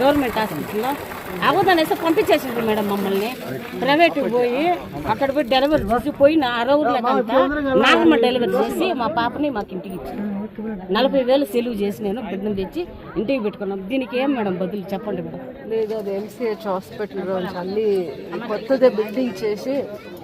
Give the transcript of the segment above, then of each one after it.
Government హాస్పిటల్లో అవదనేసి పంపించేసిండ్రు madam మమ్మల్ని. ప్రైవేట్కి పోయి అక్కడ పోయి డెలివరీ చేసి పోయిన 60 నార్మల్ డెలివరీ చేసి మా పాపని మాకు ఇంటికి ఇచ్చి 40,000 సెలవు చేసి నేను బిడ్డను తెచ్చి ఇంటికి పెట్టుకున్నాం. దీనికి ఏం మేడం బదులు చెప్పండి మేడం. లేదు, అది ఎంసీహెచ్ హాస్పిటల్ నుంచి అన్ని కొత్తది బిల్డింగ్ చేసి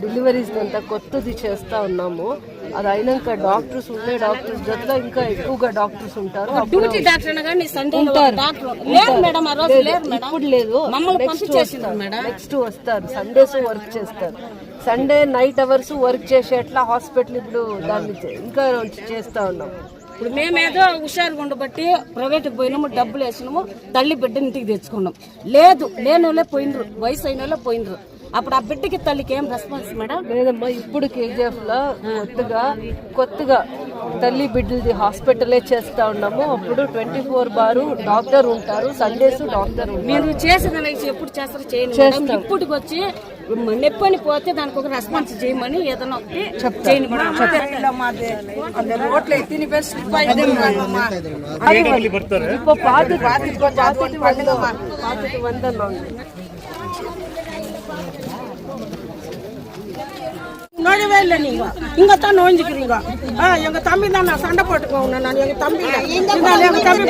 డెలివరీస్ అంతా కొత్తది చేస్తా ఉన్నాము. అది అయినాక డాక్టర్స్ ఉండే డాక్టర్స్ జతలో ఇంకా ఎక్కువగా డాక్టర్స్ ఉంటారు. డ్యూటీ డాక్టర్ అనగానే సండే డాక్టర్ లేదు మేడం, ఆ రోజు లేదు మేడం. ఇప్పుడు లేదు, మమ్మల్ని పంపించేసిండ్రు మేడం. నెక్స్ట్ వస్తారు, సండేస్ వర్క్ చేస్తారు. సండే నైట్ అవర్స్ వర్క్ చేసేట్లా హాస్పిటల్ ఇప్పుడు దాన్ని ఇంకా చేస్తా ఉన్నాం. ఇప్పుడు మేమేదో హుషారుగా ఉండబట్టి ప్రైవేట్కి పోయినాము, డబ్బులు వేసినాము, తల్లి బిడ్డని ఇంటికి తెచ్చుకున్నాం. లేదు లేని వాళ్ళే పోయినరు, వయసు అయిన వాళ్ళే పోయినరు. అప్పుడు ఆ బిడ్డకి తల్లికి ఏం రెస్పాన్స్ మేడం? లేదమ్మా, ఇప్పుడు కేజీఎఫ్ లో కొత్తగా తల్లి బిడ్డలది హాస్పిటలే చేస్తా ఉన్నాము. అప్పుడు 24 డాక్టర్ ఉంటారు, సండేస్ డాక్టర్ ఉంటారు. మీరు చేసిన ఎప్పుడు చేస్తారు చేయండి. ఇప్పటికి వచ్చి నొప్పని పోతే దానికి ఒక రెస్పాన్స్ చేయమని ఏదైనా ఒకటి చేయండి మేడం. நோயவே இல்லை நீங்க இங்கத்தான் நோஞ்சுக்கிறீங்க. எங்க தம்பி தான் நான் சண்டை போட்டுக்கோங்க. நான் எங்க தம்பி எங்க தம்பி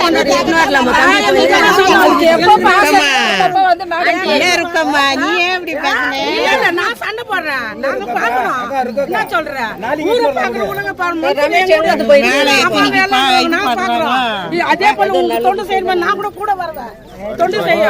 நான் சண்டை போடுறேன். நாங்க பாக்குறோம் என்ன சொல்றேன். ஊரை பாக்குற உலக அதே போல தொண்டு செய்யணும். நான் கூட வருவேன் தொண்டு செய்ய